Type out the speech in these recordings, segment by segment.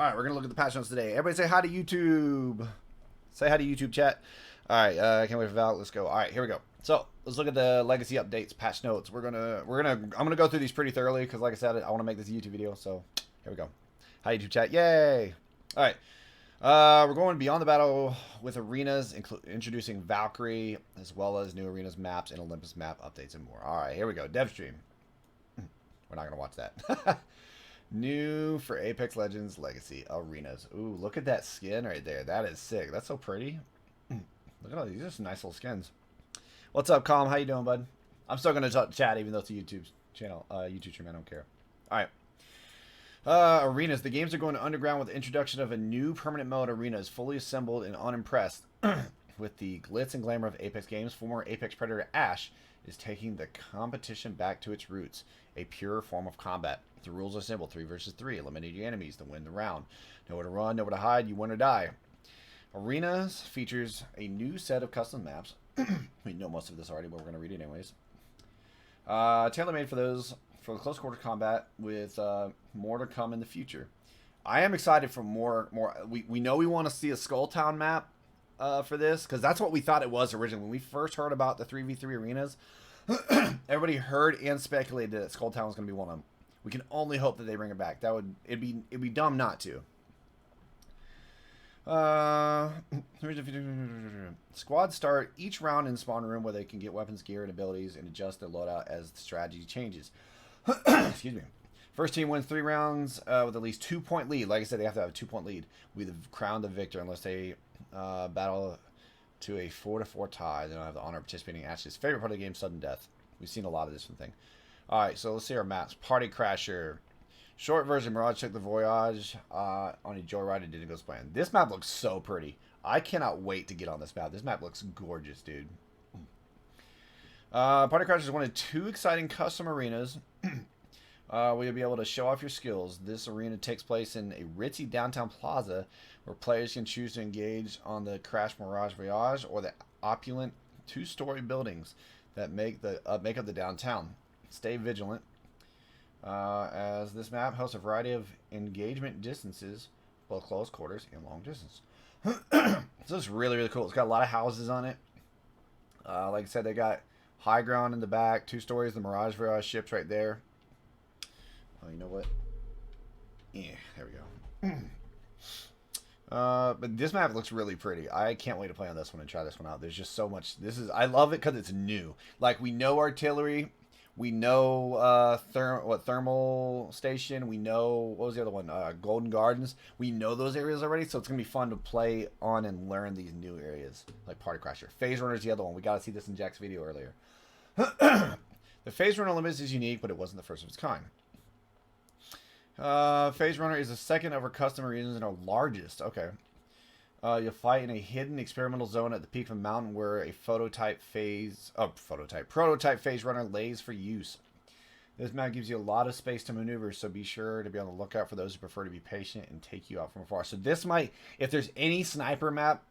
right, we're gonna look at the patch notes today. Everybody say hi to YouTube. Say hi to YouTube chat. All right, I can't wait for Val. Let's go. All right, here we go. So let's look at the legacy updates, patch notes. I'm gonna go through these pretty thoroughly because, like I said, I want to make this a YouTube video. So here we go. Hi YouTube chat. Yay! All right. We're going beyond the battle with arenas, introducing Valkyrie, as well as new arenas maps and Olympus map updates and more. All right, here we go. Dev stream. We're not gonna watch that. New for Apex Legends Legacy arenas. Ooh, look at that skin right there. That is sick. That's so pretty. Look at all these. Are some nice little skins. What's up, Calm? How you doing, bud? I'm still gonna chat even though it's a YouTube channel. YouTube stream. I don't care. All right. Arenas. The games are going underground with the introduction of a new permanent mode. Arenas, fully assembled and unimpressed with the glitz and glamour of Apex games. Former Apex Predator Ash is taking the competition back to its roots, a pure form of combat. The rules are simple: 3 versus 3. Eliminate your enemies to win the round. Nowhere to run, nowhere to hide. You win or die. Arenas features a new set of custom maps. We know most of this already, but we're going to read it anyways. Tailor-made for those for the close quarter combat, with more to come in the future. I am excited for more. We know we want to see a Skull Town map for this, because that's what we thought it was originally when we first heard about the 3v3 arenas. Everybody heard and speculated that Skull Town was going to be one of them. We can only hope that they bring it back. It'd be dumb not to. Squads start each round in the spawn room where they can get weapons, gear, and abilities and adjust their loadout as the strategy changes. Excuse me. First team wins 3 rounds with at least 2-point lead. Like I said, they have to have a 2-point lead. We have crowned the victor unless they battle to a 4-4 tie. They don't have the honor of participating in Ash's favorite part of the game, sudden death. We've seen a lot of this thing. All right, so let's see our maps. Party Crasher. Short version, Mirage took the Voyage on a joyride and didn't go as planned. This map looks so pretty. I cannot wait to get on this map. This map looks gorgeous, dude. Party Crasher is one of 2 exciting custom arenas where you'll be able to show off your skills. This arena takes place in a ritzy downtown plaza where players can choose to engage on the Crash Mirage Voyage or the opulent 2-story buildings that make up the downtown. Stay vigilant, as this map hosts a variety of engagement distances, both close quarters and long distance. So it's really, really cool. It's got a lot of houses on it. Like I said, they got high ground in the back, 2 stories, the Mirage Voyage ships right there. Oh, you know what? Yeah, there we go. But this map looks really pretty. I can't wait to play on this one and try this one out. There's just so much. I love it because it's new. Like, we know artillery. We know thermal station. We know, what was the other one? Golden Gardens. We know those areas already, so it's gonna be fun to play on and learn these new areas, like Party Crasher. Phase Runner is the other one. We got to see this in Jack's video earlier. The Phase Runner Olympus is unique, but it wasn't the first of its kind. Phase Runner is the second of our custom arenas and our largest. Okay. You'll fight in a hidden experimental zone at the peak of a mountain where a prototype phase runner lays for use. This map gives you a lot of space to maneuver, so be sure to be on the lookout for those who prefer to be patient and take you out from afar. So this might, if there's any sniper map,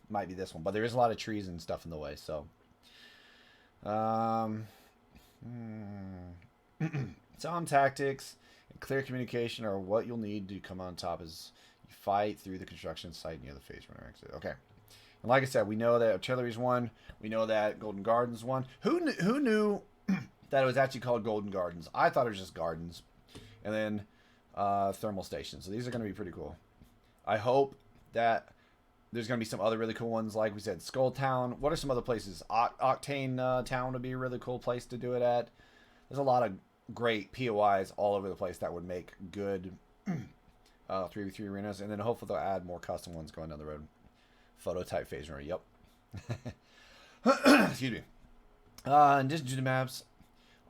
might be this one, but there is a lot of trees and stuff in the way, so. Sound tactics and clear communication are what you'll need to come on top as you fight through the construction site near the Phase Runner exit. Okay. And like I said, we know that artillery's won. We know that Golden Gardens won. Who knew that it was actually called Golden Gardens? I thought it was just gardens. And then thermal stations. So these are going to be pretty cool. I hope that there's going to be some other really cool ones. Like we said, Skull Town. What are some other places? Octane Town would be a really cool place to do it at. There's a lot of great POIs all over the place that would make good 3v3 arenas, and then hopefully they'll add more custom ones going down the road. Phototype Phase Runner, yep. Excuse me. In addition to the maps,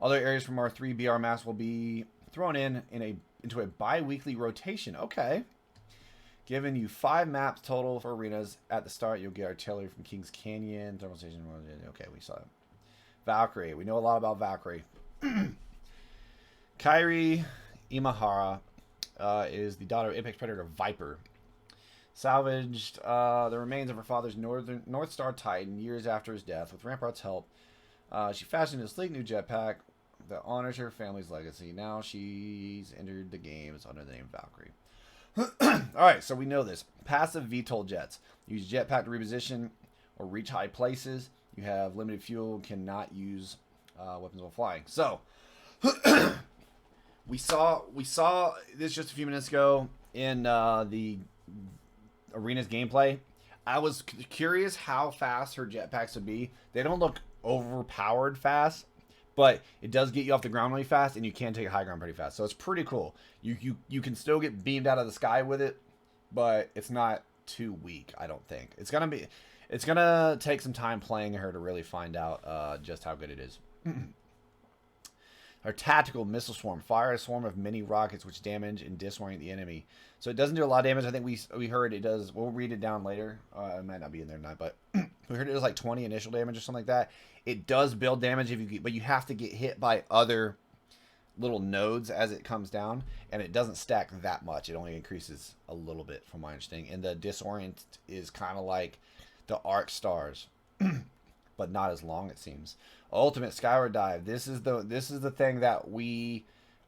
other areas from our 3 BR maps will be thrown into a bi-weekly rotation. Okay. Giving you 5 maps total for arenas. At the start, you'll get artillery from Kings Canyon, thermal station. Okay, we saw it. Valkyrie. We know a lot about Valkyrie. Kairi Imahara is the daughter of Apex Predator Viper. Salvaged the remains of her father's North Star Titan years after his death. With Rampart's help, she fashioned a sleek new jetpack that honors her family's legacy. Now she's entered the games under the name Valkyrie. Alright, so we know this. Passive VTOL jets. Use jetpack to reposition or reach high places. You have limited fuel, cannot use weapons while flying. So, we saw this just a few minutes ago in the arena's gameplay. I was curious how fast her jetpacks would be. They don't look overpowered fast, but it does get you off the ground really fast, and you can take a high ground pretty fast. So it's pretty cool. You can still get beamed out of the sky with it, but it's not too weak, I don't think. It's gonna take some time playing her to really find out just how good it is. Our tactical missile swarm. Fire a swarm of mini rockets which damage and disorient the enemy. So it doesn't do a lot of damage. I think we heard it does. We'll read it down later. It might not be in there tonight, but we heard it does like 20 initial damage or something like that. It does build damage if you get, but you have to get hit by other little nodes as it comes down, and it doesn't stack that much. It only increases a little bit from my understanding. And the disorient is kind of like the arc stars, but not as long, it seems. Ultimate skyward dive. This is the thing that we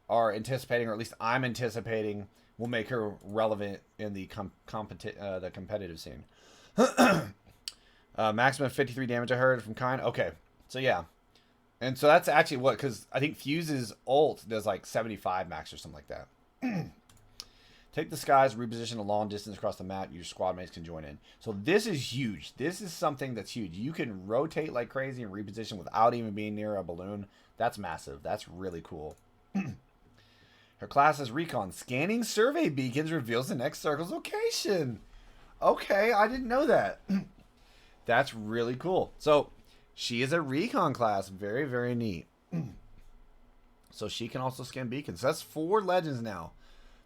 are anticipating, or at least I'm anticipating, will make her relevant in the competitive scene. Maximum 53 damage I heard from Kind. Okay, so yeah. And so that's actually what, because I think Fuse's ult does like 75 max or something like that. Take the skies, reposition a long distance across the map. Your squad mates can join in. So this is huge. This is something that's huge. You can rotate like crazy and reposition without even being near a balloon. That's massive. That's really cool. Her class is Recon. Scanning survey beacons reveals the next circle's location. Okay, I didn't know that. That's really cool. So she is a Recon class. Very, very neat. So she can also scan beacons. That's 4 legends now.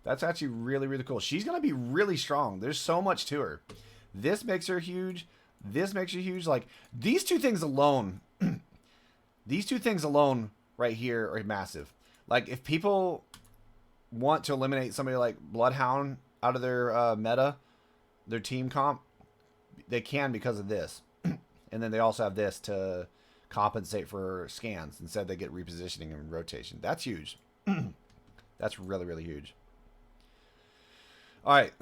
That's actually really, really cool. She's going to be really strong. There's so much to her. This makes her huge. This makes her huge. Like, these two things alone, right here are massive. Like, if people want to eliminate somebody like Bloodhound out of their meta, their team comp, they can because of this. And then they also have this to compensate for scans. Instead, they get repositioning and rotation. That's huge. That's really, really huge. All right.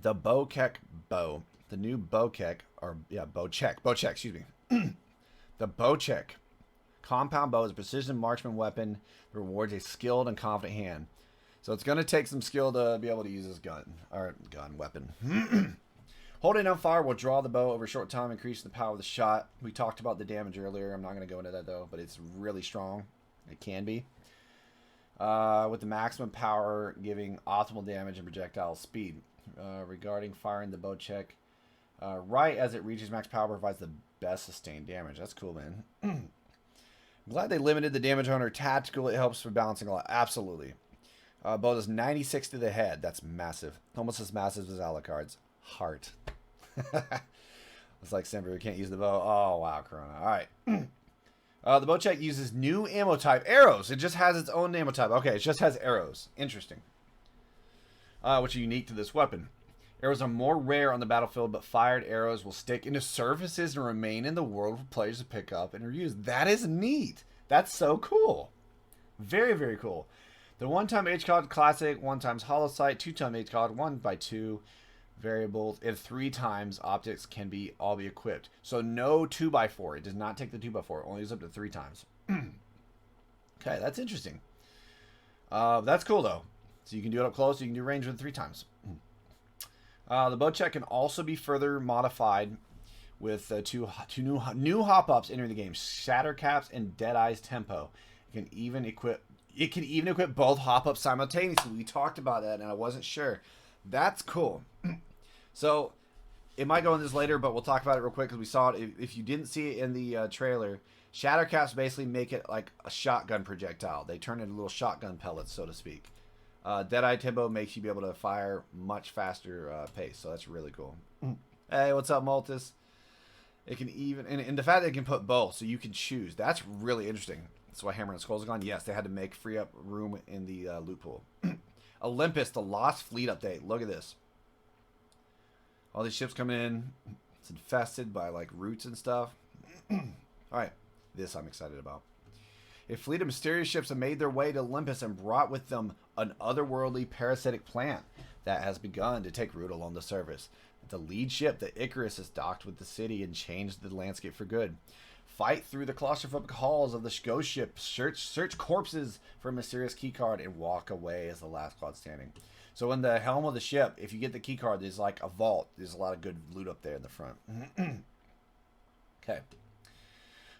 The Bokek Bow. The new Bokek, or yeah, Bokek, excuse me. The Bokek compound bow is a precision marksman weapon that rewards a skilled and confident hand. So it's going to take some skill to be able to use this weapon. Holding on fire will draw the bow over a short time, increase the power of the shot. We talked about the damage earlier. I'm not going to go into that though, but it's really strong. It can be. With the maximum power giving optimal damage and projectile speed. Regarding firing the Bokek, right as it reaches max power provides the best sustained damage. That's cool, man. I'm glad they limited the damage on her tactical. It helps for balancing a lot. Absolutely. Bow does 96 to the head. That's massive. Almost as massive as Alucard's heart. It's like Simba, we can't use the bow. Oh, wow, Corona. All right. The Bokek uses new ammo type, arrows. It just has its own ammo type. Okay, it just has arrows. Interesting. Which are unique to this weapon. Arrows are more rare on the battlefield, but fired arrows will stick into surfaces and remain in the world for players to pick up and reuse. That is neat. That's so cool. Very, very cool. The 1-time HCOD Classic, 1x Hollow Sight, 2-time HCOD, 1x2 variables, and 3 times optics can all be equipped. So no 2x4. It does not take the 2x4. It only goes up to 3 times. Okay, that's interesting. That's cool though. So you can do it up close. You can do range with 3 times. The Bokek can also be further modified with two new hop-ups entering the game: Shatter Caps and Deadeye's Tempo. It can even equip both hop-ups simultaneously. We talked about that, and I wasn't sure. That's cool. So it might go in this later, but we'll talk about it real quick because we saw it. If you didn't see it in the trailer, Shatter Caps basically make it like a shotgun projectile. They turn into little shotgun pellets, so to speak. Deadeye Tempo makes you be able to fire much faster pace, so that's really cool. Hey, what's up, Maltus? It can even, and the fact that it can put both, so you can choose. That's really interesting. That's why Hammer and Skulls are gone. Yes, they had to free up room in the loot pool. Olympus, the Lost Fleet update. Look at this. All these ships coming in. It's infested by like roots and stuff. All right, this I'm excited about. A fleet of mysterious ships have made their way to Olympus and brought with them an otherworldly parasitic plant that has begun to take root along the surface. The lead ship, the Icarus, is docked with the city and changed the landscape for good. Fight through the claustrophobic halls of the ghost ship, search corpses for a mysterious keycard, and walk away as the last squad standing. So in the helm of the ship, if you get the keycard, there's like a vault. There's a lot of good loot up there in the front. Okay.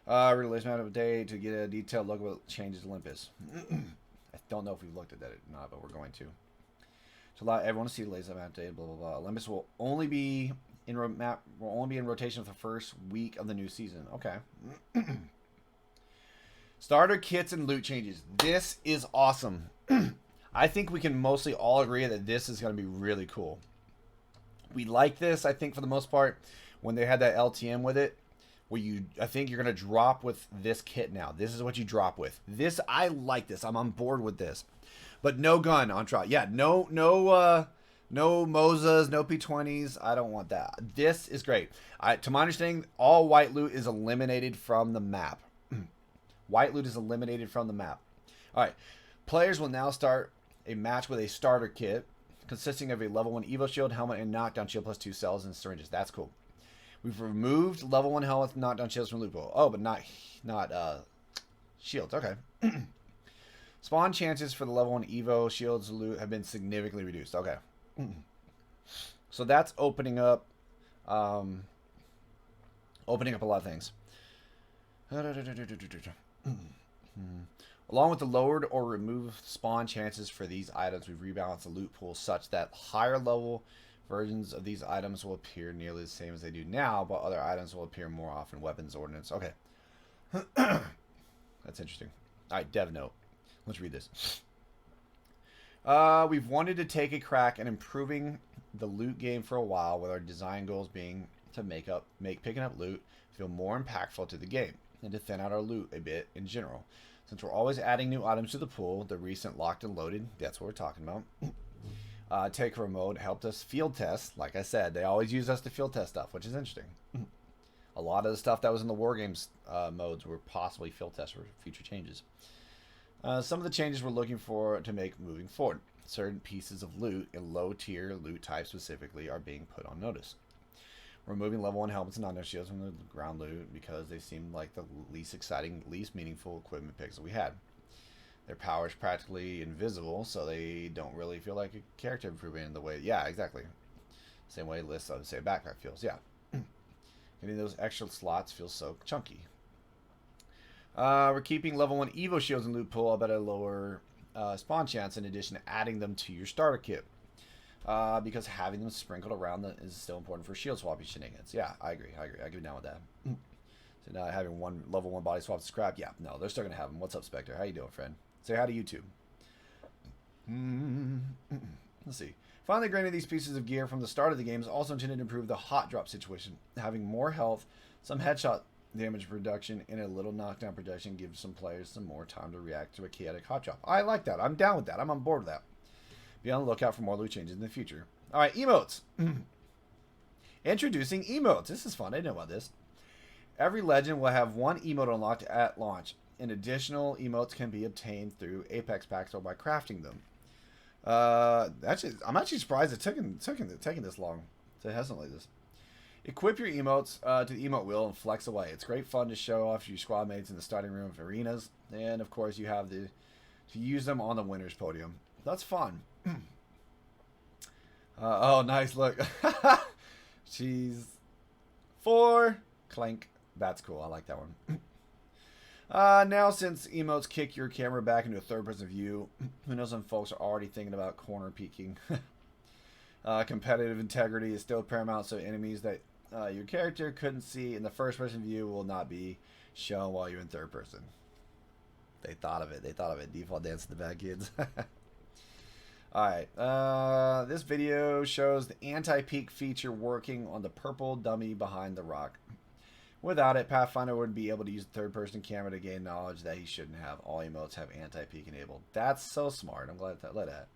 Release amount of a day to get a detailed look at what changes Olympus. I don't know if we've looked at that or not, but we're going to. To allow everyone to see the latest amount of day, blah blah blah. Olympus will only be in rotation for the first week of the new season. Okay. Starter kits and loot changes. This is awesome. I think we can mostly all agree that this is going to be really cool. We like this, I think, for the most part, when they had that LTM with it, where I think you're going to drop with this kit now. This is what you drop with. This, I like this. I'm on board with this. But no gun on trial. Yeah, no Mosas, no P20s. I don't want that. This is great. To my understanding, all white loot is eliminated from the map. White loot is eliminated from the map. All right. Players will now start a match with a starter kit consisting of a level 1 Evo shield, helmet, and knockdown shield plus 2 cells and syringes. That's cool. We've removed level 1 helmets and knockdown shields from loot pool. Oh, but not shields. Okay. Spawn chances for the level 1 Evo shields loot have been significantly reduced. Okay. So that's opening up a lot of things. Along with the lowered or removed spawn chances for these items, we've rebalanced the loot pool such that higher level versions of these items will appear nearly the same as they do now, but other items will appear more often. Weapons ordnance. Okay. That's interesting. All right, dev note. Let's read this. We've wanted to take a crack at improving the loot game for a while, with our design goals being to make picking up loot feel more impactful to the game, and to thin out our loot a bit in general. Since we're always adding new items to the pool, the recent locked and loaded, that's what we're talking about. Takeover mode helped us field test. Like I said, they always use us to field test stuff, which is interesting. A lot of the stuff that was in the war games modes were possibly field tests for future changes. Some of the changes we're looking for to make moving forward. Certain pieces of loot and low tier loot types specifically are being put on notice. We're removing level 1 helmets and knockdown shields from the ground loot because they seemed like the least exciting, least meaningful equipment picks that we had. Their power is practically invisible, so they don't really feel like a character improvement in the way... Yeah, exactly. Same way lists of, say, backpack feels. Yeah. Getting those extra slots feels so chunky. We're keeping level 1 Evo shields in loot pool at a lower spawn chance in addition to adding them to your starter kit. Because having them sprinkled around is still important for shield swapping shenanigans. Yeah, I agree. I get down with that. So now having one level 1 body swap scrap. Yeah, no, they're still going to have them. What's up, Spectre? How you doing, friend? Say hi to YouTube. Let's see. Finally, granting these pieces of gear from the start of the game is also intended to improve the hot drop situation. Having more health, some headshot damage reduction, and a little knockdown protection gives some players some more time to react to a chaotic hot drop. I like that. I'm down with that. I'm on board with that. Be on the lookout for more loot changes in the future. All right, emotes. Introducing emotes. This is fun. I didn't know about this. Every legend will have one emote unlocked at launch, and additional emotes can be obtained through Apex packs or by crafting them. I'm actually surprised it's taking this long. So it hasn't like this. Equip your emotes to the emote wheel and flex away. It's great fun to show off your squad mates in the starting room of arenas, and of course you have to use them on the winners podium. That's fun. Oh, nice look. She's 4 clank. That's cool. I like that one. Now, since emotes kick your camera back into a third-person view, who knows when folks are already thinking about corner peeking. Competitive integrity is still paramount, so enemies that your character couldn't see in the first-person view will not be shown while you're in third person. They thought of it. Default dance in the back, kids. Alright, this video shows the anti-peek feature working on the purple dummy behind the rock. Without it, Pathfinder wouldn't be able to use the third-person camera to gain knowledge that he shouldn't have. All emotes have anti-peek enabled. That's so smart. I'm glad that let that.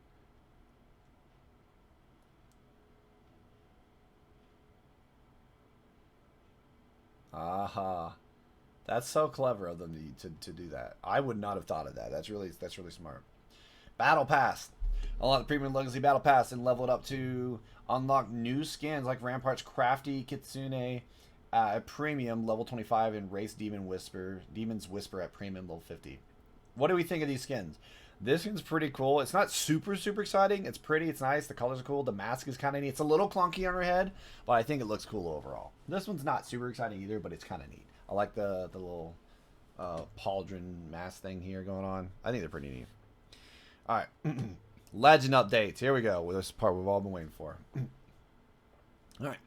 Aha. That's so clever of them to do that. I would not have thought of that. That's really smart. Battle Pass. Unlock the Premium Legacy Battle Pass and level it up to unlock new skins like Rampart's Crafty Kitsune at Premium level 25 and Race Demon's Whisper at Premium level 50. What do we think of these skins? This one's pretty cool. It's not super exciting. It's pretty. It's nice. The colors are cool. The mask is kind of neat. It's a little clunky on her head, but I think it looks cool overall. This one's not super exciting either, but it's kind of neat. I like the little pauldron mask thing here going on. I think they're pretty neat. All right. Legend updates. Here we go. Well, this is the part we've all been waiting for. All right.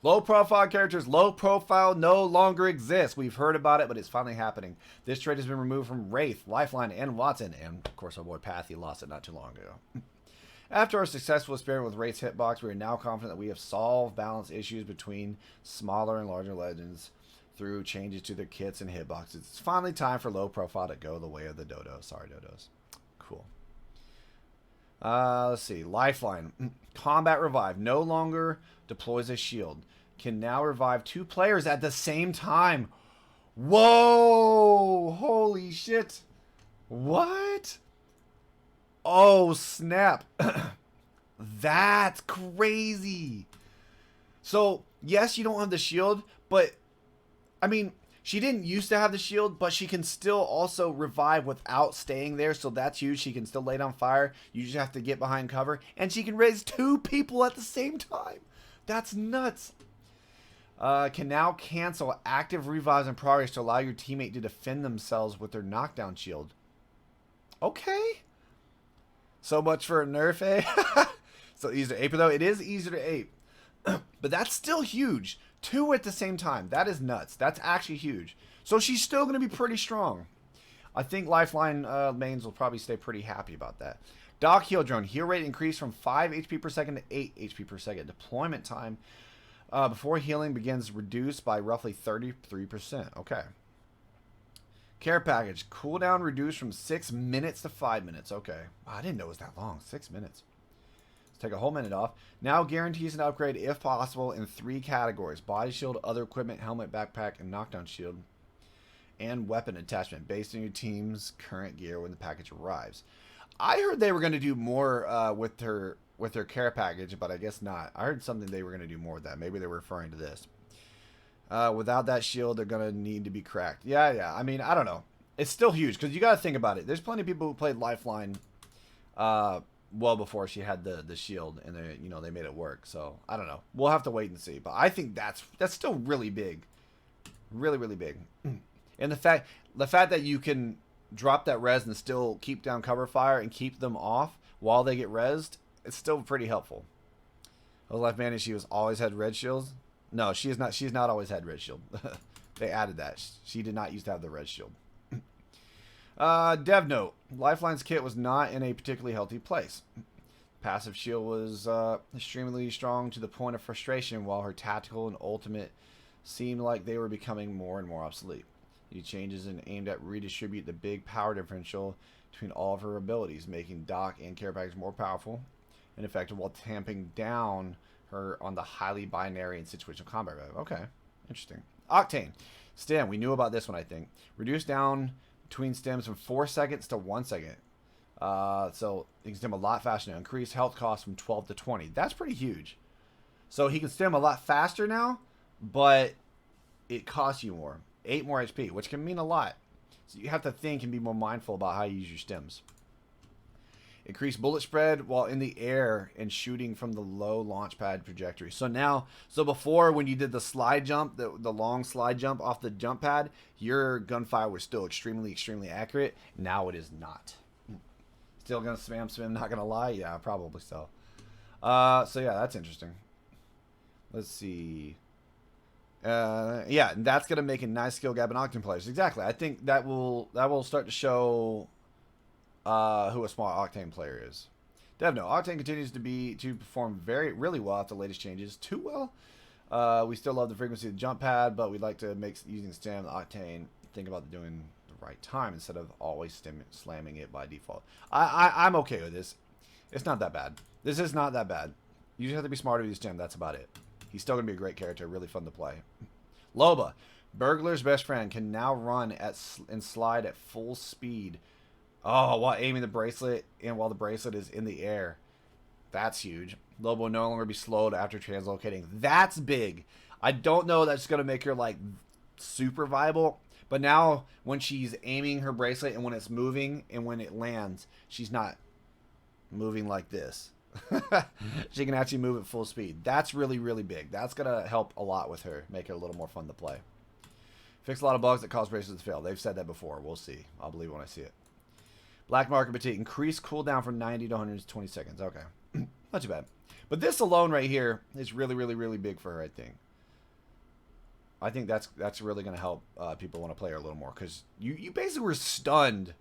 Low profile characters, low profile no longer exists. We've heard about it, but it's finally happening. This trait has been removed from Wraith, Lifeline, and Watson. And, of course, our boy Pathy lost it not too long ago. After our successful experiment with Wraith's hitbox, we are now confident that we have solved balance issues between smaller and larger legends through changes to their kits and hitboxes. It's finally time for low profile to go the way of the dodo. Sorry, dodos. Cool. Let's see. Lifeline. Combat Revive. No longer deploys a shield. Can now revive 2 players at the same time. Whoa! Holy shit. What? Oh, snap. That's crazy. So, yes, you don't have the shield, but, I mean, she didn't used to have the shield, but she can still also revive without staying there, so that's huge. She can still lay down fire. You just have to get behind cover, and she can raise 2 people at the same time. That's nuts. Can now cancel active revives in progress to allow your teammate to defend themselves with their knockdown shield. Okay. So much for a nerf, eh? So easy to ape, though. It is easier to ape. But that's still huge. 2 at the same time. That is nuts. That's actually huge. So she's still going to be pretty strong. I think Lifeline mains will probably stay pretty happy about that. Doc Heal Drone. Heal rate increased from 5 HP per second to 8 HP per second. Deployment time before healing begins reduced by roughly 33%. Okay. Care package. Cooldown reduced from 6 minutes to 5 minutes. Okay. Wow, I didn't know it was that long. 6 minutes. Let's take a whole minute off. Now guarantees an upgrade if possible in 3 categories. Body shield, other equipment, helmet, backpack, and knockdown shield. And weapon attachment based on your team's current gear when the package arrives. I heard they were going to do more with her care package, but I guess not. I heard something they were going to do more with that. Maybe they were referring to this. Without that shield, they're going to need to be cracked. Yeah. I mean, I don't know. It's still huge because you got to think about it. There's plenty of people who played Lifeline well before she had the shield, and they made it work. So I don't know. We'll have to wait and see. But I think that's still really big, really big. And the fact that you can drop that res and still keep down cover fire and keep them off while they get rezzed, it's still pretty helpful. Oh, Life Manage, she was always had red shields. No, she is not. She's not always had red shield. They added that. She did not used to have the red shield. Dev note: Lifeline's kit was not in a particularly healthy place. Passive shield was extremely strong to the point of frustration, while her tactical and ultimate seemed like they were becoming more and more obsolete. These changes and aimed at redistribute the big power differential between all of her abilities, making Doc and care package more powerful and effective while tamping down her on the highly binary and situational combat. Okay, interesting. Octane. Stem. We knew about this one, I think. Reduced down between stems from 4 seconds to 1 second. So he can stem a lot faster now. Increased health cost from 12 to 20. That's pretty huge. So he can stem a lot faster now, but it costs you more. 8 more HP, which can mean a lot. So you have to think and be more mindful about how you use your stems. Increased bullet spread while in the air and shooting from the low launch pad trajectory. So before when you did the slide jump, the long slide jump off the jump pad, your gunfire was still extremely accurate. Now it is not. Still gonna spam, not gonna lie. Yeah, probably so. So yeah, that's interesting. Let's see. Yeah, and that's gonna make a nice skill gap in Octane players. Exactly. I think that will start to show who a small Octane player is. Devno, Octane continues to perform really well after the latest changes. Too well. We still love the frequency of the jump pad, but we'd like to make using stem the Octane think about doing the right time instead of always slamming it by default. I'm okay with this. It's not that bad. This is not that bad. You just have to be smarter with your stem. That's about it. He's still going to be a great character. Really fun to play. Loba. Burglar's best friend can now run and slide at full speed Oh, while aiming the bracelet and while the bracelet is in the air. That's huge. Longbow will no longer be slowed after translocating. That's big. I don't know that's going to make her, like, super viable. But now, when she's aiming her bracelet and when it's moving and when it lands, she's not moving like this. She can actually move at full speed. That's really, really big. That's going to help a lot with her. Make it a little more fun to play. Fix a lot of bugs that cause bracelets to fail. They've said that before. We'll see. I'll believe when I see it. Black Market Petite. Increase cooldown from 90 to 120 seconds. Okay. Not too bad. But this alone right here is really, really, really big for her, I think. I think that's really going to help people want to play her a little more. Because you basically were stunned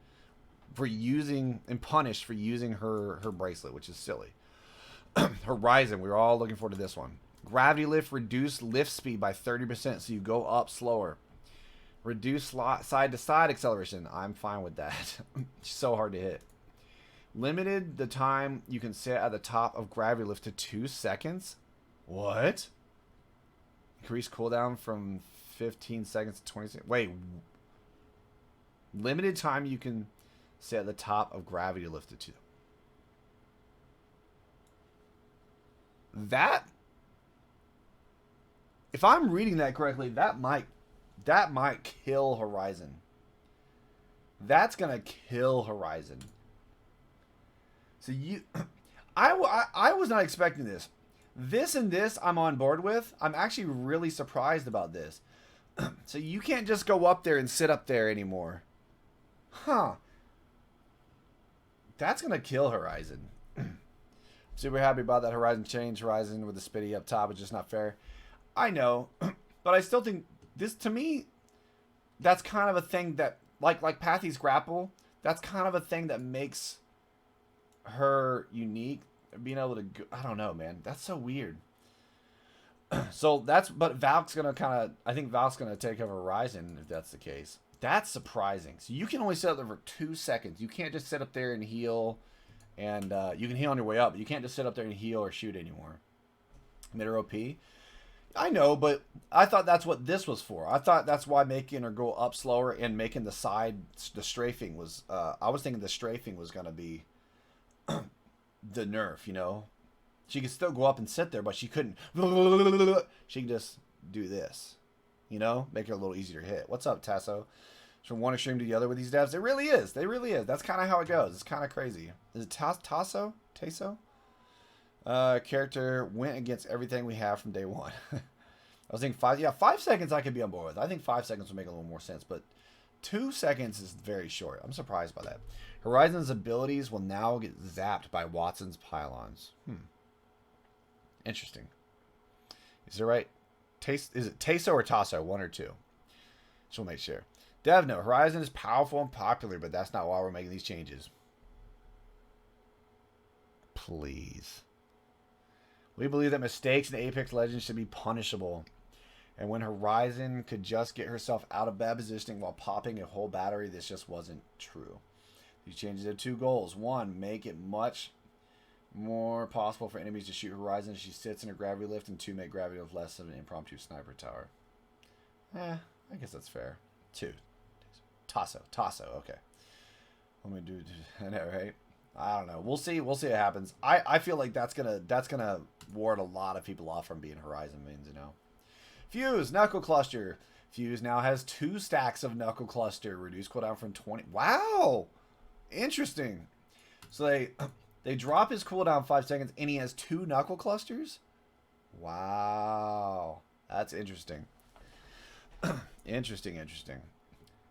for using and punished for using her bracelet, which is silly. Horizon. We were all looking forward to this one. Gravity lift. Reduce lift speed by 30%, so you go up slower. Reduce side-to-side acceleration. I'm fine with that. It's so hard to hit. Limited the time you can sit at the top of gravity lift to 2 seconds. What? Increase cooldown from 15 seconds to 20 seconds. Wait. Limited time you can sit at the top of gravity lift to 2. That, if I'm reading that correctly, that might kill Horizon. That's gonna kill Horizon. So I was not expecting this. This and this I'm on board with. I'm actually really surprised about this. So you can't just go up there and sit up there anymore. Huh. That's gonna kill Horizon. Super happy about that Horizon change. Horizon with the spitty up top is just not fair. I know, but I still think this, to me, that's kind of a thing that, like Pathy's grapple, that's kind of a thing that makes her unique. Being able to go, I don't know, man. That's so weird. So but Valk's gonna I think Valk's gonna take over Horizon if that's the case. That's surprising. So you can only sit up there for 2 seconds. You can't just sit up there and heal, and you can heal on your way up, but you can't just sit up there and heal or shoot anymore. Mid OP. I know, but I thought that's what this was for. I thought that's why making her go up slower and making the strafing was, I was thinking the strafing was going to be the nerf, you know? She could still go up and sit there, but she couldn't. She can just do this, you know? Make her a little easier to hit. What's up, Tasso? From one extreme to the other with these devs. It really is. They really is. That's kind of how it goes. It's kind of crazy. Is it Tasso? Tasso? Character went against everything we have from day one. I was thinking 5 seconds I could be on board with. I think 5 seconds would make a little more sense, but 2 seconds is very short. I'm surprised by that. Horizon's abilities will now get zapped by Watson's pylons. Interesting. Is it right? Is it Taso or Tasso? One or two? Just want to make sure. Dev note, Horizon is powerful and popular, but that's not why we're making these changes. Please. We believe that mistakes in Apex Legends should be punishable. And when Horizon could just get herself out of bad positioning while popping a whole battery, this just wasn't true. These changes have 2 goals. 1, make it much more possible for enemies to shoot Horizon as she sits in her gravity lift. And 2, make gravity lift less of an impromptu sniper tower. I guess that's fair. 2. Tasso, okay. Let me do, I know, right? I don't know. We'll see what happens. I feel like that's gonna ward a lot of people off from being Horizon mains, you know. Fuse, Knuckle Cluster. Fuse now has 2 stacks of Knuckle Cluster. Reduced cooldown from 20. Wow! Interesting. So they drop his cooldown 5 seconds and he has 2 Knuckle Clusters? Wow. That's interesting. Interesting.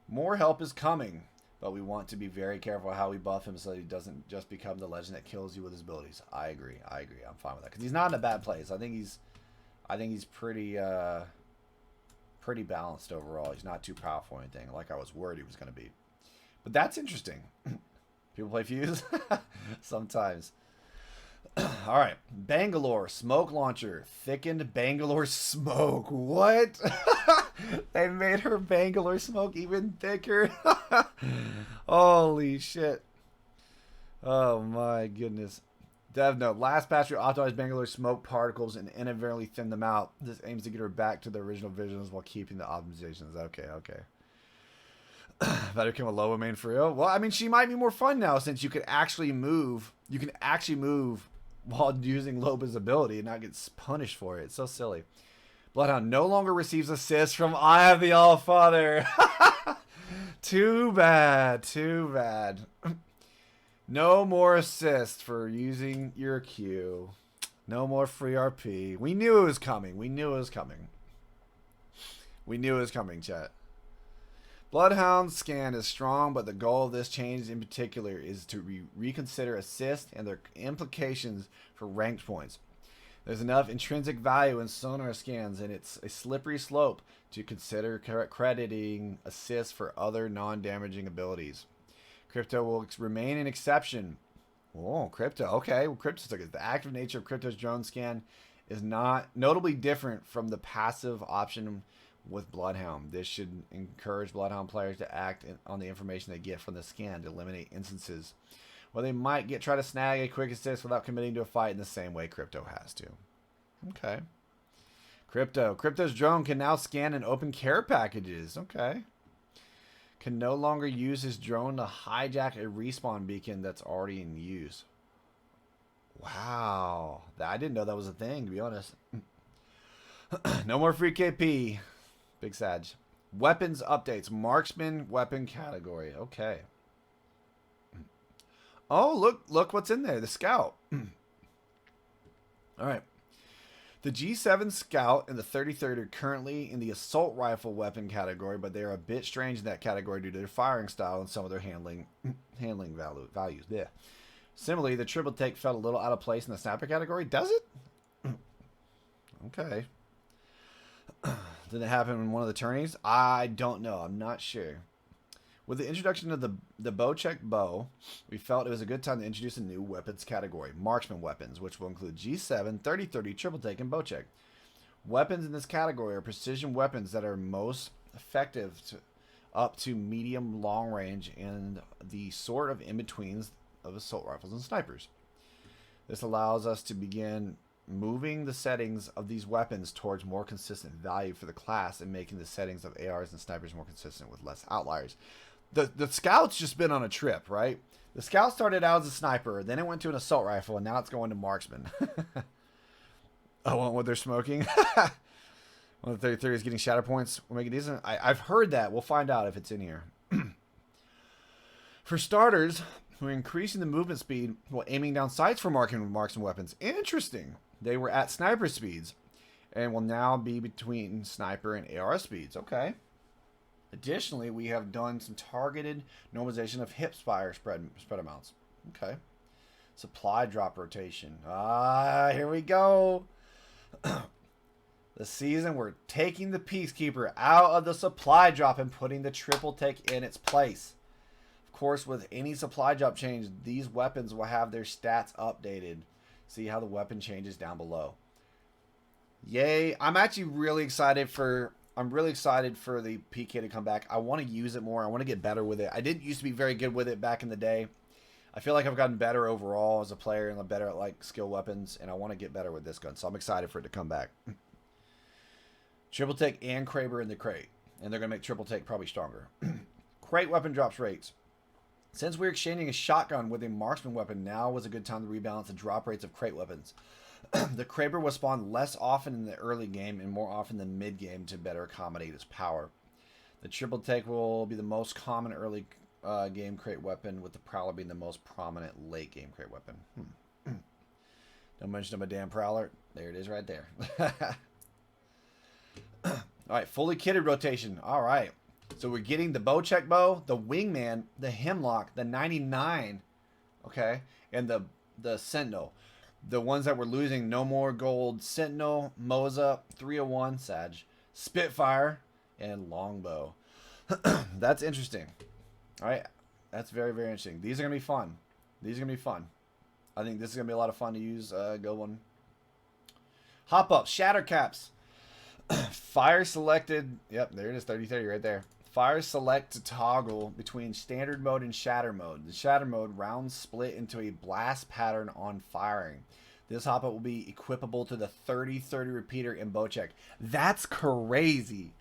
More help is coming. But we want to be very careful how we buff him so that he doesn't just become the legend that kills you with his abilities. I agree. I'm fine with that because he's not in a bad place. I think he's pretty balanced overall. He's not too powerful or anything like I was worried he was going to be. But that's interesting. People play Fuse sometimes. All right, Bangalore smoke launcher, thickened Bangalore smoke. What? They made her Bangalore smoke even thicker. Holy shit! Oh my goodness. Dev note: last patch we optimized Bangalore smoke particles and inadvertently thinned them out. This aims to get her back to the original visions while keeping the optimizations. Okay. Better become a Lobo main for real. Well, I mean, she might be more fun now since you can actually move. You can actually move while using Loba's ability and not get punished for it. It's so silly. Bloodhound no longer receives assists from Eye of the Allfather. Too bad. Too bad. No more assist for using your Q. No more free RP. We knew it was coming. We knew it was coming. We knew it was coming, chat. Bloodhound's scan is strong, but the goal of this change in particular is to reconsider assist and their implications for ranked points. There's enough intrinsic value in sonar scans, and it's a slippery slope to consider crediting assists for other non-damaging abilities. Crypto will remain an exception. Oh, Crypto. Okay, well, Crypto's like the active nature of Crypto's drone scan is not notably different from the passive option with Bloodhound. This should encourage Bloodhound players to act on the information they get from the scan to eliminate instances where they might try to snag a quick assist without committing to a fight in the same way Crypto has to. Okay. Crypto's drone can now scan and open care packages. Okay. Can no longer use his drone to hijack a respawn beacon that's already in use. Wow. I didn't know that was a thing, to be honest. No more free KP. Big Sag. Weapons updates. Marksman weapon category. Okay. Oh, look what's in there. The Scout. All right. The G7 Scout and the 33rd are currently in the assault rifle weapon category, but they are a bit strange in that category due to their firing style and some of their handling values. Yeah. Similarly, the triple take felt a little out of place in the sniper category. Does it? Okay. Did it happen in one of the tourneys? I don't know. I'm not sure. With the introduction of the Bokek Bow, we felt it was a good time to introduce a new weapons category, Marksman Weapons, which will include G7, 30-30, triple take, and Bokek. Weapons in this category are precision weapons that are most effective up to medium long range and the sort of in-betweens of assault rifles and snipers. This allows us to begin moving the settings of these weapons towards more consistent value for the class and making the settings of ARs and snipers more consistent with less outliers. The Scout's just been on a trip, right? The Scout started out as a sniper, then it went to an assault rifle, and now it's going to marksman. Oh, what they're smoking? One of the 33 is getting shatter points. We'll make it decent. I've heard that. We'll find out if it's in here. For starters, we're increasing the movement speed while aiming down sights for marksman weapons. Interesting. They were at sniper speeds and will now be between sniper and AR speeds. Okay. Additionally, we have done some targeted normalization of hip fire spread amounts. Okay. Supply drop rotation. Here we go. This season, we're taking the Peacekeeper out of the supply drop and putting the triple take in its place. Of course, with any supply drop change, these weapons will have their stats updated. See how the weapon changes down below. Yay. I'm actually really excited for the PK to come back. I want to use it more. I want to get better with it. I didn't used to be very good with it back in the day. I feel like I've gotten better overall as a player and I'm better at like skill weapons, and I want to get better with this gun. So I'm excited for it to come back. Triple take and Kraber in the crate. And they're going to make triple take probably stronger. Crate weapon drops rates. Since we're exchanging a shotgun with a marksman weapon, now was a good time to rebalance the drop rates of crate weapons. The Kraber will spawn less often in the early game and more often in the mid game to better accommodate its power. The triple take will be the most common early game crate weapon, with the Prowler being the most prominent late game crate weapon. Don't mention my damn Prowler. There it is right there. Alright, fully kitted rotation. Alright. So we're getting the Bokek Bow, the Wingman, the Hemlock, the 99, okay, and the Sentinel. The ones that we're losing, no more gold, Sentinel, Moza, 301, Sag, Spitfire, and Longbow. That's interesting. All right, that's very, very interesting. These are going to be fun. These are going to be fun. I think this is going to be a lot of fun to use. Go one. Hop up, Shatter Caps. Fire selected. Yep, there it is, 30-30 right there. Fire select to toggle between standard mode and shatter mode. The shatter mode rounds split into a blast pattern on firing. This hop up will be equipable to the 30-30 repeater in Bokek. That's crazy.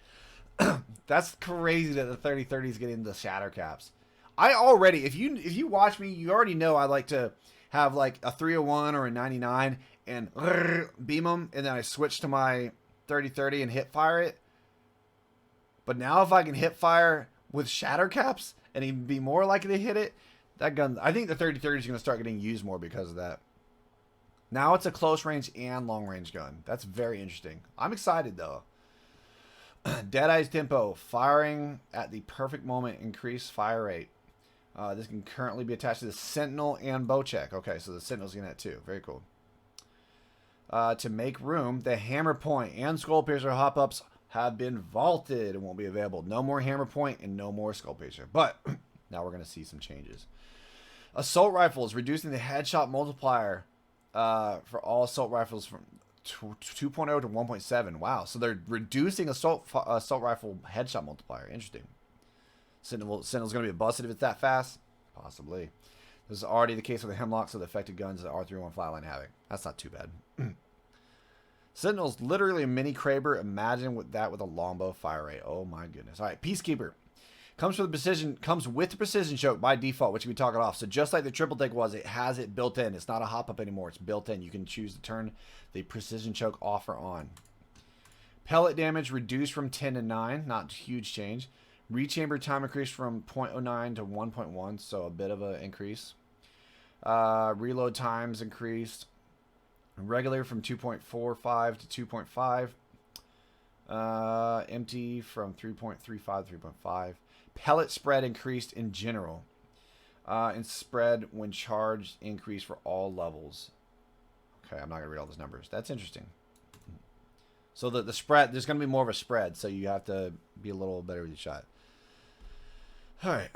That's crazy that the 30-30 is getting the shatter caps. I already, if you watch me, you already know I like to have like a 301 or a 99 and beam them, and then I switch to my 30-30 and hip fire it. But now if I can hip fire with shatter caps and even be more likely to hit it, that gun, I think the 30-30 is going to start getting used more because of that. Now it's a close range and long range gun. That's very interesting. I'm excited though. Deadeye's tempo, firing at the perfect moment, increased fire rate. This can currently be attached to the Sentinel and Bokek. Okay, so the Sentinel's getting that too. Very cool. To make room, the Hammer Point and Skull Piercer hop-ups have been vaulted and won't be available. No more Hammer Point and no more Skull Piercer. But now we're going to see some changes. Assault Rifles, reducing the headshot multiplier for all assault rifles from 2.0 to 1.7. Wow, so they're reducing assault rifle headshot multiplier. Interesting. Sentinel's going to be busted if it's that fast? Possibly. This is already the case with the Hemlocks of the affected guns that R31 Flatline Havoc. That's not too bad. Sentinel's literally a mini Kraber. Imagine with that with a Longbow fire rate. Oh my goodness. All right, Peacekeeper. Comes with the precision choke by default, which can be toggled off. So just like the triple take was, it has it built in. It's not a hop up anymore. It's built in. You can choose to turn the precision choke off or on. Pellet damage reduced from 10 to 9. Not a huge change. Rechamber time increased from 0.09 to 1.1, so a bit of an increase. Reload times increased. Regular from 2.45 to 2.5. Empty from 3.35 to 3.5. Pellet spread increased in general. And spread when charged increased for all levels. Okay, I'm not going to read all those numbers. That's interesting. So the spread, there's going to be more of a spread, so you have to be a little better with your shot. All right.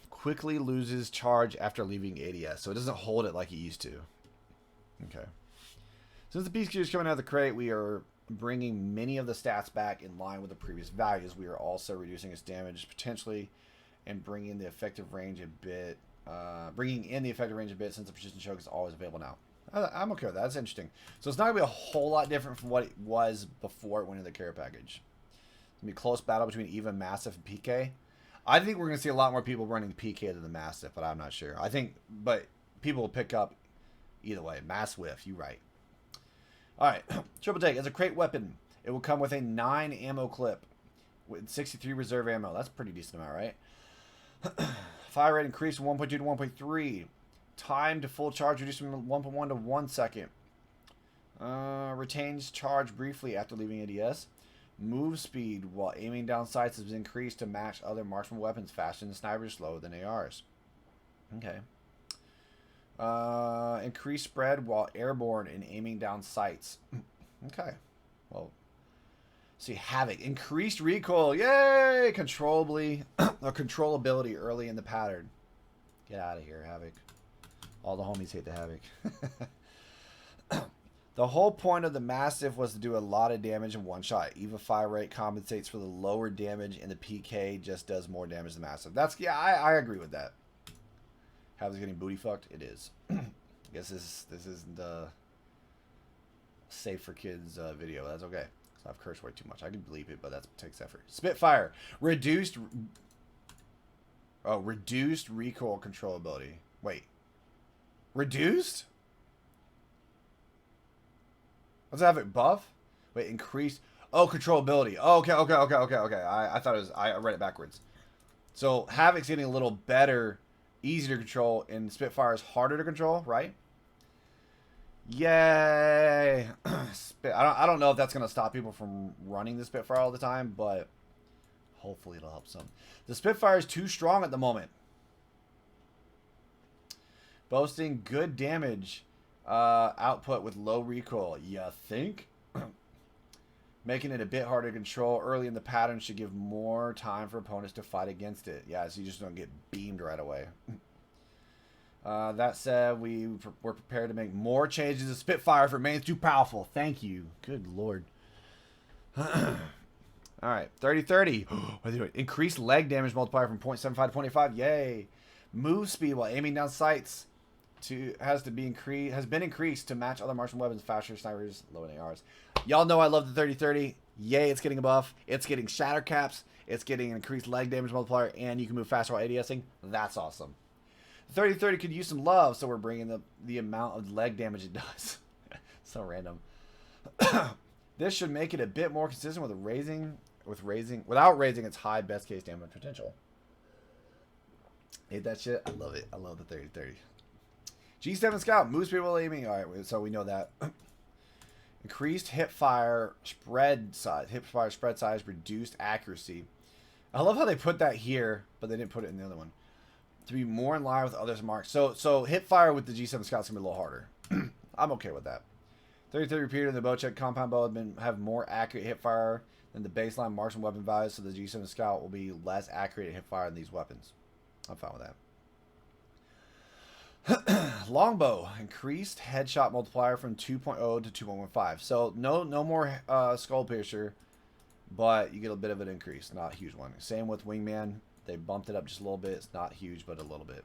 Quickly loses charge after leaving ADS, so it doesn't hold it like it used to. Okay. Since the Peacekeeper is coming out of the crate, we are bringing many of the stats back in line with the previous values. We are also reducing its damage potentially and bringing the effective range a bit. Bringing in the effective range a bit since the precision choke is always available now. I'm okay with that. That's interesting. So it's not going to be a whole lot different from what it was before it went into the care package. It's going to be a close battle between even Mastiff and PK. I think we're going to see a lot more people running the PK than the Mastiff, but I'm not sure. But people will pick up either way. Mass whiff, you right. All right, triple take. As a crate weapon, it will come with a 9 ammo clip with 63 reserve ammo. That's a pretty decent amount, right? Fire rate increased from 1.2 to 1.3. Time to full charge reduced from 1.1 to 1 second. Retains charge briefly after leaving ADS. Move speed while aiming down sights has increased to match other marksman weapons faster than snipers, slower than ARs. Okay. Increased spread while airborne and aiming down sights. Okay. Well, see, Havoc. Increased recoil. Yay! Controllability early in the pattern. Get out of here, Havoc. All the homies hate the Havoc. The whole point of the Mastiff was to do a lot of damage in one shot. EVA fire rate compensates for the lower damage, and the PK just does more damage than the Mastiff. I agree with that. Havoc's getting booty fucked? It is. I guess this isn't a safe for kids video. That's okay. So I've cursed way too much. I can bleep it, but that takes effort. Spitfire. Reduced recoil controllability. Wait. Reduced? Does it have it buff? Wait, increased. Oh, controllability. Oh, okay. I thought it was. I read it backwards. So Havoc's getting a little better, easier to control, and Spitfire is harder to control, right? Yay! I don't know if that's gonna stop people from running the Spitfire all the time, but hopefully it'll help some. The Spitfire is too strong at the moment, boasting good damage output with low recoil. You think? Making it a bit harder to control early in the pattern should give more time for opponents to fight against it. Yeah, so you just don't get beamed right away. That said, we're prepared to make more changes to Spitfire if it remains too powerful. Thank you. Good lord. Alright, 30-30. What are they doing? Increased leg damage multiplier from 0.75 to 0.5. Yay. Move speed while aiming down sights has been increased to match other marksman weapons, faster snipers, low in ARs. Y'all know I love the 30-30. Yay, it's getting a buff. It's getting shatter caps. It's getting increased leg damage multiplier, and you can move faster while ADSing. That's awesome. 30-30 could use some love, so we're bringing the amount of leg damage it does. So random. This should make it a bit more consistent without raising its high best case damage potential. Hate that shit. I love it. I love the 30-30. G7 Scout moves people aiming. All right, so we know that. Increased hip fire spread size. Hip fire spread size, reduced accuracy. I love how they put that here, but they didn't put it in the other one. To be more in line with others' marks. So hip fire with the G7 Scout's gonna be a little harder. I'm okay with that. 30-30 repeater in the Bokek compound bow have more accurate hip fire than the baseline Marksman weapon values, so the G7 Scout will be less accurate at hip fire than these weapons. I'm fine with that. Longbow increased headshot multiplier from 2.0 to 2.15. So no more skull piercer, but you get a bit of an increase, not a huge one. Same with wingman. They bumped it up just a little bit. It's not huge, but a little bit.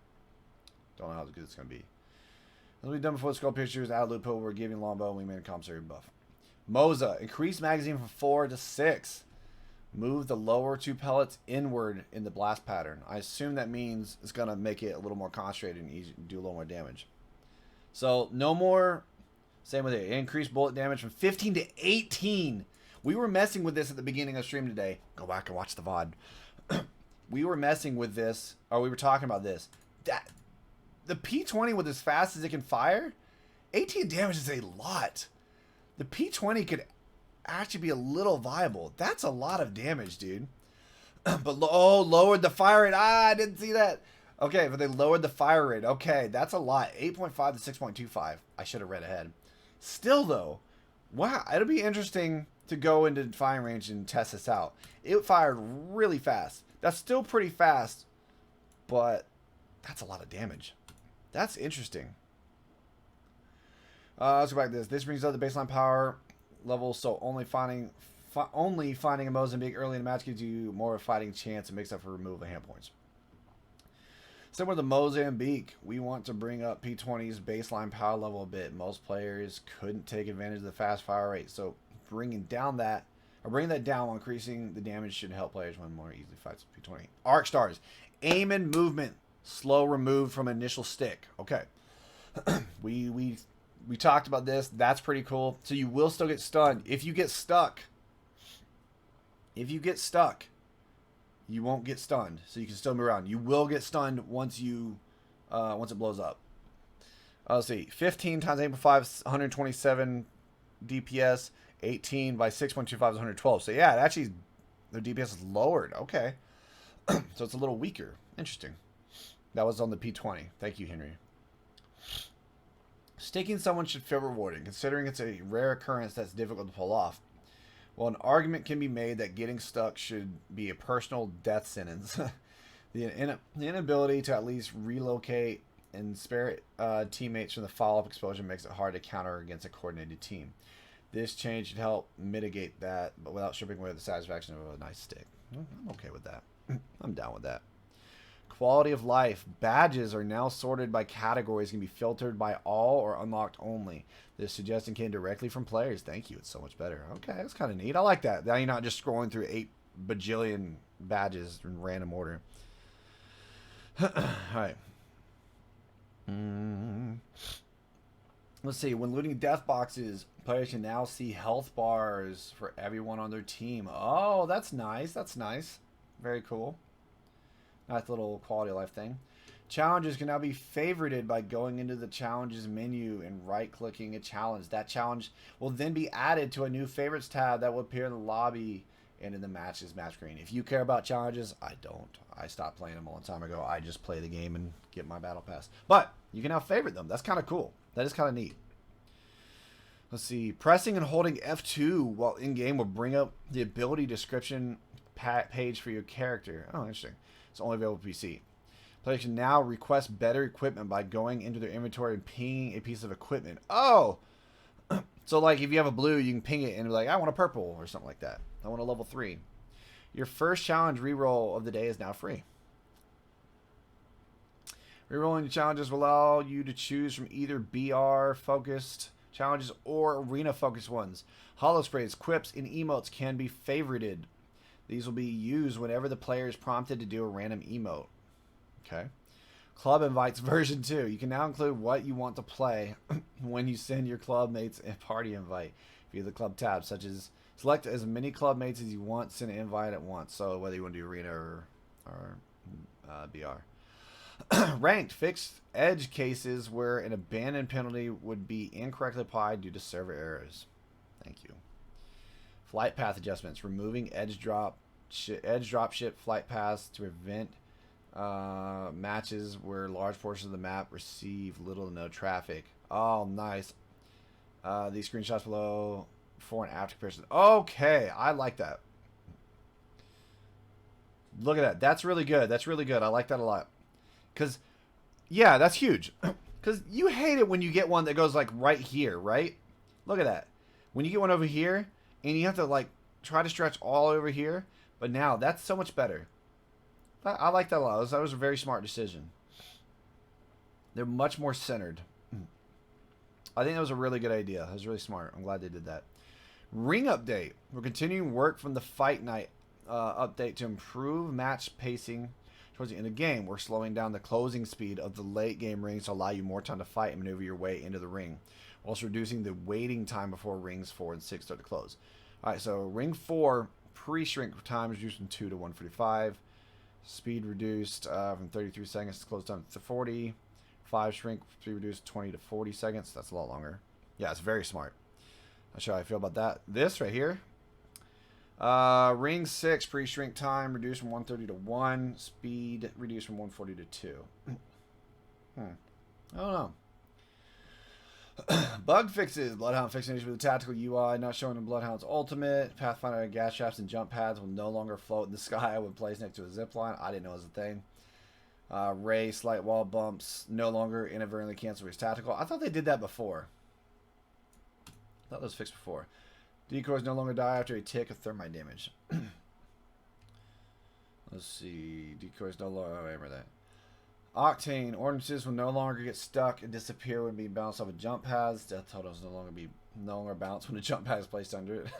Don't know how good it's gonna be. As we've done before, the skull piercers out loop pill. We're giving Longbow and wingman commissary buff. Moza increased magazine from 4 to 6. Move the lower 2 pellets inward in the blast pattern. I assume that means it's going to make it a little more concentrated and easy, do a little more damage. So, no more. Same with it. Increased bullet damage from 15 to 18. We were messing with this at the beginning of the stream today. Go back and watch the VOD. We were messing with this, or we were talking about this. The P20 with as fast as it can fire, 18 damage is a lot. The P20 could actually be a little viable. That's a lot of damage, dude. But lowered the fire rate. I didn't see that. Okay, but they lowered the fire rate. Okay, that's a lot. 8.5 to 6.25. I should have read ahead. Still though, wow, it'll be interesting to go into firing range and test this out. It fired really fast. That's still pretty fast, but that's a lot of damage. That's interesting. Let's go back to this. This brings up the baseline power level, so only finding a Mozambique early in the match gives you more of a fighting chance and makes up for removal of hand points. Similar to Mozambique, we want to bring up P20's baseline power level a bit. Most players couldn't take advantage of the fast fire rate, so bringing that down while increasing the damage should help players win more easily fights with P20. Arc stars, aim and movement, slow removed from initial stick. Okay, we talked about this. That's pretty cool. So you will still get stunned. If you get stuck, you won't get stunned. So you can still move around. You will get stunned once it blows up. Let's see. 15 times 8.5 is 127 DPS. 18 by 6.25 is 112. So yeah, actually, the DPS is lowered. Okay. So it's a little weaker. Interesting. That was on the P20. Thank you, Henry. Sticking someone should feel rewarding, considering it's a rare occurrence that's difficult to pull off. Well, an argument can be made that getting stuck should be a personal death sentence. The inability to at least relocate and spare teammates from the follow-up exposure makes it hard to counter against a coordinated team. This change should help mitigate that, but without stripping away the satisfaction of a nice stick. I'm okay with that. I'm down with that. Quality of life. Badges are now sorted by categories, can be filtered by all or unlocked only. This suggestion came directly from players. Thank you. It's so much better. Okay, that's kind of neat. I like that. Now you're not just scrolling through 8 bajillion badges in random order. All right. Let's see. When looting death boxes, players can now see health bars for everyone on their team. Oh, that's nice. That's nice. Very cool. Nice little quality of life thing. Challenges can now be favorited by going into the challenges menu and right-clicking a challenge. That challenge will then be added to a new favorites tab that will appear in the lobby and in the match screen. If you care about challenges, I don't. I stopped playing them a long time ago. I just play the game and get my battle pass. But you can now favorite them. That's kind of cool. That is kind of neat. Let's see. Pressing and holding F2 while in-game will bring up the ability description page for your character. Oh, interesting. It's only available for PC. Players can now request better equipment by going into their inventory and pinging a piece of equipment. Oh! So, like, if you have a blue, you can ping it and be like, I want a purple or something like that. I want a level 3. Your first challenge reroll of the day is now free. Rerolling the challenges will allow you to choose from either BR, focused, challenges, or arena-focused ones. Hollow sprays, quips, and emotes can be favorited. These will be used whenever the player is prompted to do a random emote. Okay. Club invites version 2. You can now include what you want to play when you send your club mates a party invite via the club tab, such as select as many club mates as you want, send an invite at once. So whether you want to do arena or BR. Ranked, fixed edge cases where an abandon penalty would be incorrectly applied due to server errors. Thank you. Flight path adjustments, removing edge drop ship flight paths to prevent matches where large portions of the map receive little to no traffic. Oh, nice. These screenshots below, before and after comparison. Okay, I like that. Look at that. That's really good. That's really good. I like that a lot. Because, yeah, that's huge. Because you hate it when you get one that goes, like, right here, right? Look at that. When you get one over here, and you have to, like, try to stretch all over here. But now, that's so much better. I like that a lot. That was a very smart decision. They're much more centered. I think that was a really good idea. That was really smart. I'm glad they did that. Ring update. We're continuing work from the Fight Night update to improve match pacing towards the end of the game. We're slowing down the closing speed of the late game rings to allow you more time to fight and maneuver your way into the ring, whilst reducing the waiting time before rings 4 and 6 start to close. Alright, so ring 4 pre-shrink time reduced from 2 to 145. Speed reduced from 33 seconds to close time to 40. 5 shrink, speed reduced 20 to 40 seconds. That's a lot longer. Yeah, it's very smart. Not sure how I feel about that. This right here. Ring 6 pre-shrink time reduced from 130 to 1. Speed reduced from 140 to 2. I don't know. Bug fixes. Bloodhound fixing issues with the tactical UI not showing in Bloodhound's ultimate. Pathfinder gas traps and jump pads will no longer float in the sky when placed next to a zipline. I didn't know it was a thing. Ray slight wall bumps no longer inadvertently cancel his tactical. I thought they did that before. I thought that was fixed before. Decoys no longer die after a tick of thermite damage. Let's see. Decoys no longer. I remember that. Octane. Ordinances will no longer get stuck and disappear when being bounced off of jump pads. Death totals no longer bounce when a jump pad is placed under it.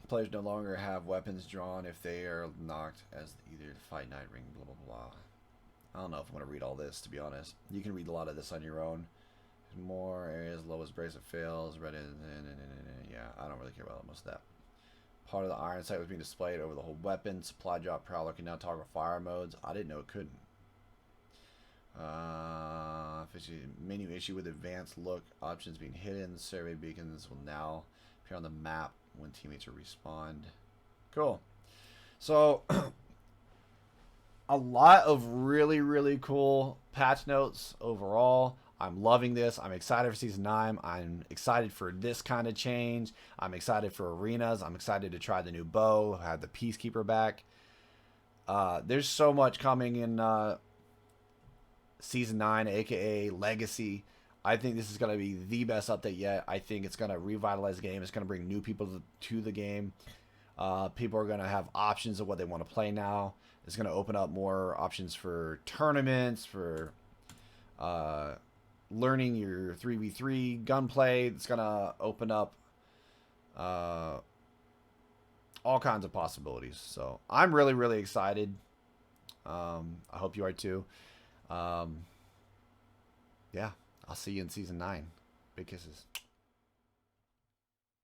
Players no longer have weapons drawn if they are knocked as either Fight Night ring, blah, blah, blah. I don't know if I'm going to read all this, to be honest. You can read a lot of this on your own. More areas, lowest bracelet fails, yeah, I don't really care about most of that. Part of the iron sight was being displayed over the whole weapon. Supply drop prowler can now toggle fire modes. I didn't know it couldn't. Menu issue with advanced look options being hidden. Survey beacons will now appear on the map when teammates are respawned. Cool. So a lot of really, really cool patch notes overall. I'm loving this. I'm excited for Season 9. I'm excited for this kind of change. I'm excited for arenas. I'm excited to try the new bow. Have the Peacekeeper back. There's so much coming in Season 9, aka Legacy. I think this is going to be the best update yet. I think it's going to revitalize the game. It's going to bring new people to the game. People are going to have options of what they want to play now. It's going to open up more options for tournaments, for learning your 3v3 gunplay. It's going to open up all kinds of possibilities. So I'm really, really excited. I hope you are too. Yeah, I'll see you in Season 9. Big kisses.